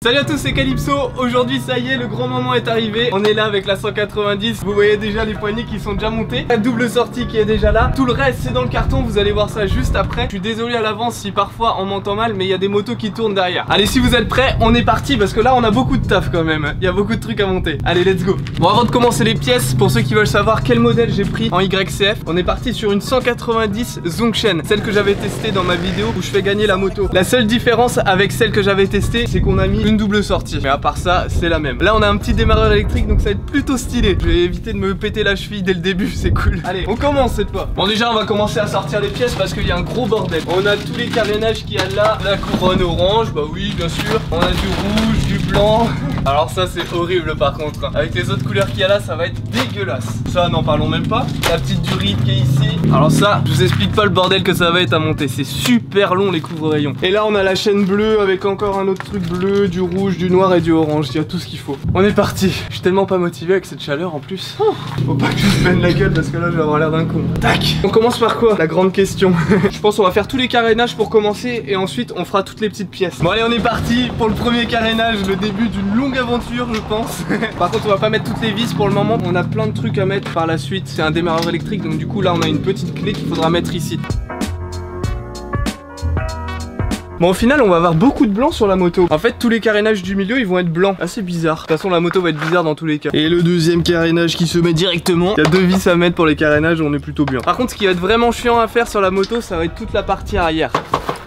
Salut à tous, c'est Calypso. Aujourd'hui ça y est, le grand moment est arrivé. On est là avec la 190. Vous voyez déjà les poignées qui sont déjà montées. La double sortie qui est déjà là. Tout le reste c'est dans le carton, vous allez voir ça juste après. Je suis désolé à l'avance si parfois on m'entend mal, mais il y a des motos qui tournent derrière. Allez, si vous êtes prêts, on est parti parce que là on a beaucoup de taf quand même. Il y a beaucoup de trucs à monter. Allez, let's go. Bon, avant de commencer les pièces, pour ceux qui veulent savoir quel modèle j'ai pris en YCF, on est parti sur une 190 Zongshen, celle que j'avais testée dans ma vidéo où je fais gagner la moto. La seule différence avec celle que j'avais testée, c'est qu'on a mis une double sortie. Mais à part ça, c'est la même. Là, on a un petit démarreur électrique, donc ça va être plutôt stylé. Je vais éviter de me péter la cheville dès le début, c'est cool. Allez, on commence cette fois. Bon, déjà, on va commencer à sortir les pièces parce qu'il y a un gros bordel. On a tous les carénages qu'il y a là. La couronne orange, bah oui, bien sûr. On a du rouge, du blanc. Alors ça, c'est horrible par contre. Avec les autres couleurs qu'il y a là, ça va être dégueulasse. Ça, n'en parlons même pas. La petite durite qui est ici. Alors ça, je vous explique pas le bordel que ça va être à monter. C'est super long les couvre-rayons. Et là, on a la chaîne bleue avec encore un autre truc bleu, du rouge, du noir et du orange. Il y a tout ce qu'il faut. On est parti. Je suis tellement pas motivé avec cette chaleur en plus. Faut pas que je me peigne la gueule parce que là, je vais avoir l'air d'un con. Tac. On commence par quoi? La grande question. Je pense qu'on va faire tous les carénages pour commencer et ensuite on fera toutes les petites pièces. Bon allez, on est parti pour le premier carénage, le début d'une longue aventure je pense. Par contre on va pas mettre toutes les vis pour le moment. On a plein de trucs à mettre par la suite. C'est un démarreur électrique donc du coup là on a une petite clé qu'il faudra mettre ici. Bon, au final on va avoir beaucoup de blanc sur la moto. En fait tous les carénages du milieu ils vont être blancs. Assez bizarre. De toute façon la moto va être bizarre dans tous les cas. Et le deuxième carénage qui se met directement. Il y a deux vis à mettre pour les carénages, on est plutôt bien. Par contre ce qui va être vraiment chiant à faire sur la moto, ça va être toute la partie arrière.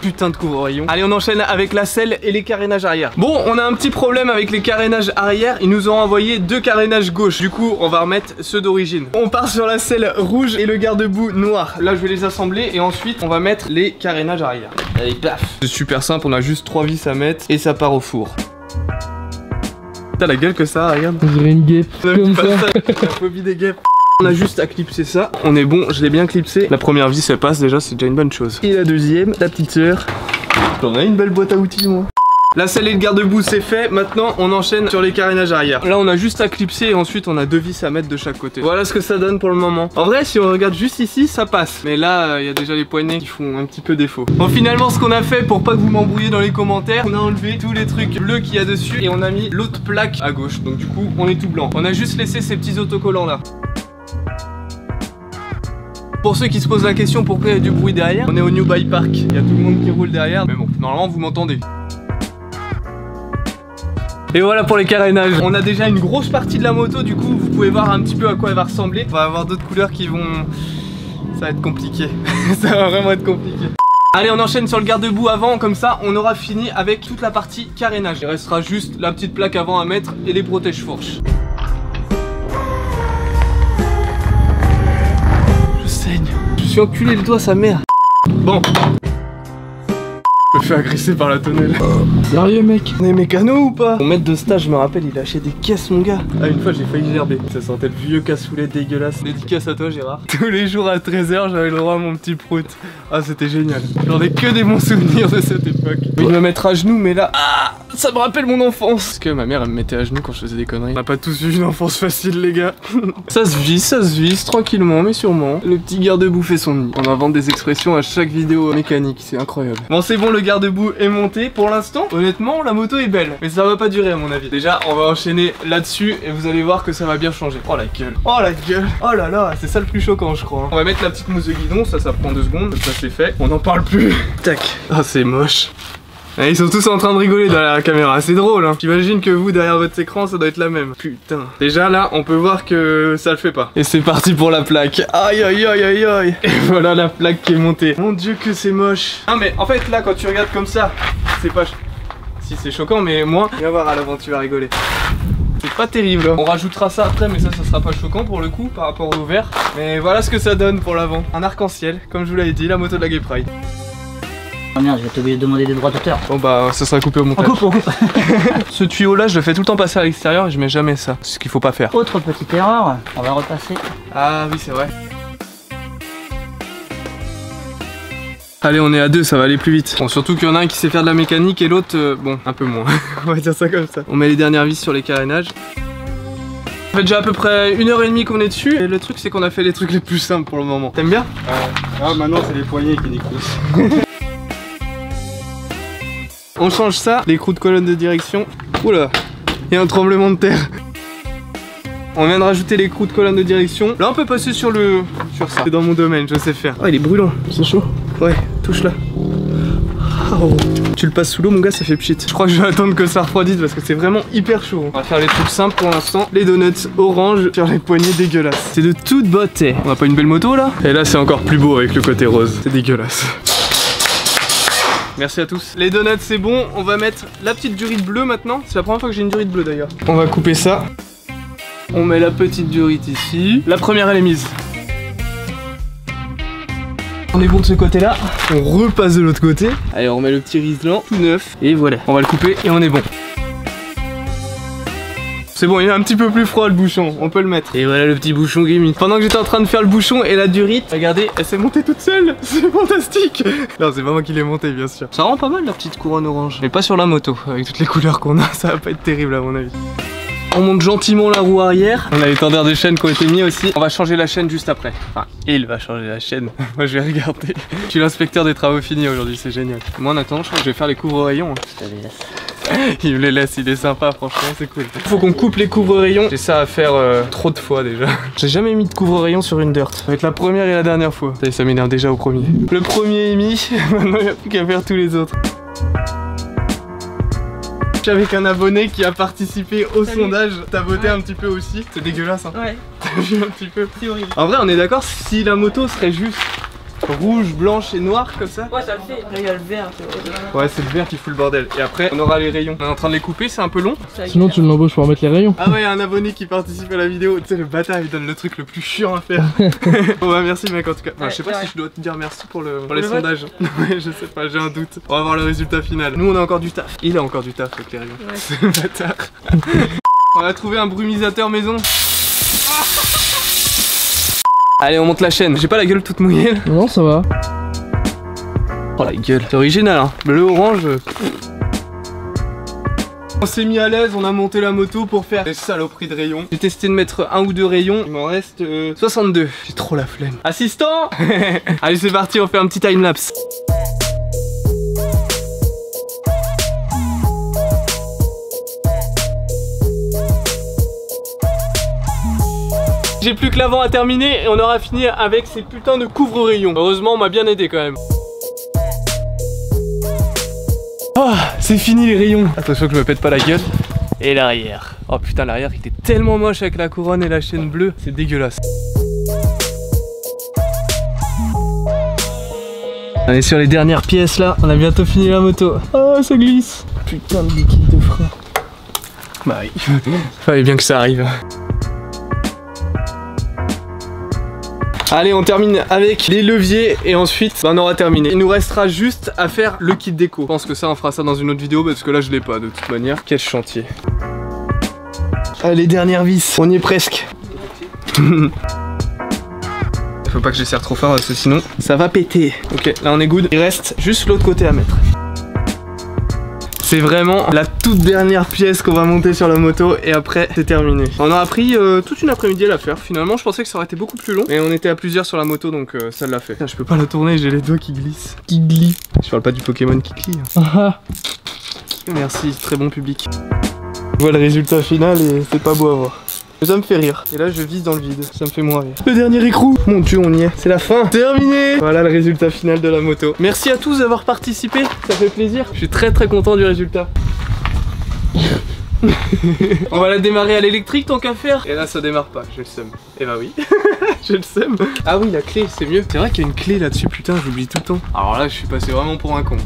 Putain de couvre-rayon. Allez, on enchaîne avec la selle et les carénages arrière. Bon, on a un petit problème avec les carénages arrière. Ils nous ont envoyé deux carénages gauche. Du coup, on va remettre ceux d'origine. On part sur la selle rouge et le garde-boue noir. Là, je vais les assembler et ensuite, on va mettre les carénages arrière. Allez, paf. C'est super simple, on a juste 3 vis à mettre et ça part au four. T'as la gueule que ça, regarde. On dirait une guêpe. Comme ça. La phobie des guêpes. On a juste à clipser ça, on est bon, je l'ai bien clipsé. La première vis elle passe déjà, c'est déjà une bonne chose. Et la deuxième, la petite sœur. J'en ai une belle boîte à outils moi. La selle et le garde-boue c'est fait, maintenant on enchaîne sur les carénages arrière. Là on a juste à clipser et ensuite on a deux vis à mettre de chaque côté. Voilà ce que ça donne pour le moment. En vrai si on regarde juste ici ça passe. Mais là il y a déjà les poignées qui font un petit peu défaut. Bon finalement ce qu'on a fait pour pas que vous m'embrouillez dans les commentaires, on a enlevé tous les trucs bleus qu'il y a dessus et on a mis l'autre plaque à gauche. Donc du coup on est tout blanc. On a juste laissé ces petits autocollants là. Pour ceux qui se posent la question pourquoi il y a du bruit derrière, on est au New Bike Park, il y a tout le monde qui roule derrière, mais bon, normalement vous m'entendez. Et voilà pour les carénages. On a déjà une grosse partie de la moto, du coup vous pouvez voir un petit peu à quoi elle va ressembler. On va avoir d'autres couleurs qui vont... Ça va être compliqué, ça va vraiment être compliqué. Allez, on enchaîne sur le garde-boue avant, comme ça on aura fini avec toute la partie carénage. Il restera juste la petite plaque avant à mettre et les protège-fourches. Je suis enculé le doigt sa mère. Bon. Je me fais agresser par la tonnelle. Sérieux mec? On est mécano ou pas? Mon maître de stage, je me rappelle, il a acheté des caisses mon gars. Ah, une fois j'ai failli gerber. Ça sentait le vieux cassoulet dégueulasse. Dédicace à toi Gérard. Tous les jours à 13 h j'avais le droit à mon petit prout. Ah c'était génial. J'en ai que des bons souvenirs de cette époque. Je vais me mettre à genoux mais là... Ah, ça me rappelle mon enfance. Parce que ma mère elle me mettait à genoux quand je faisais des conneries. On n'a pas tous eu une enfance facile les gars. Ça se vise tranquillement mais sûrement. Le petit garde-boue fait son nid. On invente des expressions à chaque vidéo mécanique, c'est incroyable. Bon c'est bon, le garde-boue est monté pour l'instant. Honnêtement la moto est belle, mais ça va pas durer à mon avis. Déjà on va enchaîner là-dessus et vous allez voir que ça va bien changer. Oh la gueule, oh la gueule, oh là là, c'est ça le plus choquant je crois. On va mettre la petite mousse de guidon, ça prend 2 secondes, ça c'est fait. On n'en parle plus. Tac. Ah c'est moche. Et ils sont tous en train de rigoler derrière la caméra, c'est drôle hein. J'imagine que vous derrière votre écran ça doit être la même. Putain. Déjà là on peut voir que ça le fait pas. Et c'est parti pour la plaque. Aïe aïe aïe aïe aïe. Et voilà la plaque qui est montée. Mon dieu que c'est moche. Ah mais en fait là quand tu regardes comme ça, c'est pas... Si c'est choquant mais moi, viens voir à l'avant tu vas rigoler. C'est pas terrible hein. On rajoutera ça après mais ça sera pas choquant pour le coup par rapport au vert. Mais voilà ce que ça donne pour l'avant. Un arc-en-ciel, comme je vous l'avais dit, la moto de la Gay Pride. Oh merde, je vais t'obligé de demander des droits d'auteur. Bon bah ça sera coupé au montage. On coupe. Ce tuyau là je le fais tout le temps passer à l'extérieur et je mets jamais ça. C'est ce qu'il faut pas faire. Autre petite erreur, on va repasser. Ah oui c'est vrai. Allez on est à 2, ça va aller plus vite. Bon surtout qu'il y en a un qui sait faire de la mécanique et l'autre bon un peu moins. On va dire ça comme ça. On met les dernières vis sur les carénages. Ça fait déjà à peu près 1h30 qu'on est dessus et le truc c'est qu'on a fait les trucs les plus simples pour le moment. T'aimes bien? Ah maintenant c'est les poignées qui découssent. On change ça, l'écrou de colonne de direction. Oula, il y a un tremblement de terre. On vient de rajouter l'écrou de colonne de direction. Là on peut passer sur ça. C'est dans mon domaine, je sais faire. Oh il est brûlant. C'est chaud. Ouais, touche là. Oh. Tu le passes sous l'eau mon gars, ça fait pchit. Je crois que je vais attendre que ça refroidisse parce que c'est vraiment hyper chaud. On va faire les trucs simples pour l'instant. Les donuts orange, faire les poignées dégueulasses. C'est de toute beauté. On a pas une belle moto là? Et là c'est encore plus beau avec le côté rose. C'est dégueulasse. Merci à tous. Les donuts c'est bon, on va mettre la petite durite bleue maintenant. C'est la première fois que j'ai une durite bleue d'ailleurs. On va couper ça. On met la petite durite ici. La première elle est mise. On est bon de ce côté là. On repasse de l'autre côté. Allez on remet le petit riselant tout neuf. Et voilà, on va le couper et on est bon. C'est bon, il est un petit peu plus froid le bouchon, on peut le mettre. Et voilà le petit bouchon gaming. Pendant que j'étais en train de faire le bouchon et la durite, regardez, elle s'est montée toute seule. C'est fantastique. Non, c'est pas moi qui l'ai montée bien sûr. Ça rend pas mal la petite couronne orange. Mais pas sur la moto, avec toutes les couleurs qu'on a, ça va pas être terrible à mon avis. On monte gentiment la roue arrière. On a les tendeurs de chaîne qui ont été mis aussi. On va changer la chaîne juste après. Enfin, il va changer la chaîne. Moi je vais regarder. Je suis l'inspecteur des travaux finis aujourd'hui, c'est génial. Moi en attendant, je crois que je vais faire les couvre-rayons. Je te laisse. Il me les laisse, il est sympa, franchement, c'est cool. Faut qu'on coupe les couvre-rayons. J'ai ça à faire trop de fois déjà. J'ai jamais mis de couvre-rayon sur une dirt. Avec la première et la dernière fois. Ça m'énerve déjà au premier. Le premier est mis, maintenant il n'y a plus qu'à faire tous les autres. Je suis avec un abonné qui a participé au sondage. T'as voté un petit peu aussi. C'est dégueulasse hein. Ouais. T'as vu un petit peu. C'est horrible. En vrai on est d'accord, si la moto serait juste rouge, blanche et noire comme ça. Ouais ça le fait, il y a le vert. Ouais c'est le vert qui fout le bordel. Et après on aura les rayons. On est en train de les couper, c'est un peu long. Sinon tu l'embauches pour mettre les rayons. Ah ouais, un abonné qui participe à la vidéo. Tu sais le bâtard il donne le truc le plus chiant à faire. Bon bah merci mec en tout cas. Enfin, je sais pas si je dois te dire merci pour les sondages. Ouais je sais pas, j'ai un doute. On va voir le résultat final. Nous on a encore du taf. Il a encore du taf avec les rayons. Ouais. C'est le bâtard. On a trouvé un brumisateur maison. Allez on monte la chaîne, j'ai pas la gueule toute mouillée là. Non ça va. Oh la gueule, c'est original hein. Bleu orange. On s'est mis à l'aise, on a monté la moto pour faire des saloperies de rayons. J'ai testé de mettre 1 ou 2 rayons, il m'en reste 62. J'ai trop la flemme. Assistant. Allez c'est parti, on fait un petit timelapse. J'ai plus que l'avant à terminer et on aura fini avec ces putains de couvre-rayons. Heureusement on m'a bien aidé quand même. Oh, c'est fini les rayons. Attention que je me pète pas la gueule. Et l'arrière. Oh putain l'arrière il était tellement moche avec la couronne et la chaîne bleue. C'est dégueulasse. On est sur les dernières pièces là. On a bientôt fini la moto. Oh ça glisse. Putain de liquide de frein. Bah oui. Fallait bien que ça arrive. Allez on termine avec les leviers et ensuite on aura terminé. Il nous restera juste à faire le kit déco. Je pense que ça on fera ça dans une autre vidéo parce que là je l'ai pas de toute manière. Quel chantier. Allez les dernières vis, on y est presque. Faut pas que je serre trop fort parce que sinon ça va péter. Ok là on est good. Il reste juste l'autre côté à mettre. C'est vraiment la toute dernière pièce qu'on va monter sur la moto et après c'est terminé. On aura pris toute une après-midi à la faire. Finalement je pensais que ça aurait été beaucoup plus long. Mais on était à plusieurs sur la moto donc ça l'a fait. Putain, je peux pas la tourner, j'ai les doigts qui glissent. Qui glissent. Je parle pas du Pokémon qui clie. Merci, très bon public. Je vois le résultat final et c'est pas beau à voir. Ça me fait rire. Et là je vise dans le vide, ça me fait moins rire. Le dernier écrou. Mon dieu on y est, c'est la fin. Terminé. Voilà le résultat final de la moto. Merci à tous d'avoir participé, ça fait plaisir. Je suis très content du résultat. On va la démarrer à l'électrique tant qu'à faire. Et là ça démarre pas, j'ai le seum. Et bah oui, j'ai le seum. Ah oui la clé c'est mieux. C'est vrai qu'il y a une clé là-dessus, putain j'oublie tout le temps. Alors là je suis passé vraiment pour un con.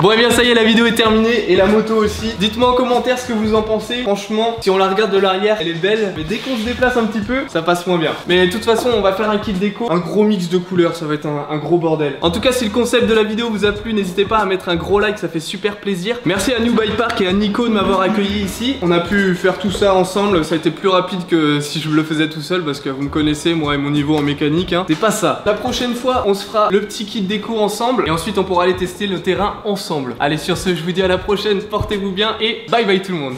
Bon et bien ça y est la vidéo est terminée et la moto aussi. Dites-moi en commentaire ce que vous en pensez. Franchement si on la regarde de l'arrière elle est belle. Mais dès qu'on se déplace un petit peu ça passe moins bien. Mais de toute façon on va faire un kit déco. Un gros mix de couleurs, ça va être un gros bordel. En tout cas si le concept de la vidéo vous a plu, n'hésitez pas à mettre un gros like, ça fait super plaisir. Merci à New Bike Park et à Nico de m'avoir accueilli ici. On a pu faire tout ça ensemble. Ça a été plus rapide que si je le faisais tout seul. Parce que vous me connaissez moi et mon niveau en mécanique hein. C'est pas ça. La prochaine fois on se fera le petit kit déco ensemble. Et ensuite on pourra aller tester le terrain ensemble. Allez sur ce je vous dis à la prochaine, portez-vous bien et bye bye tout le monde.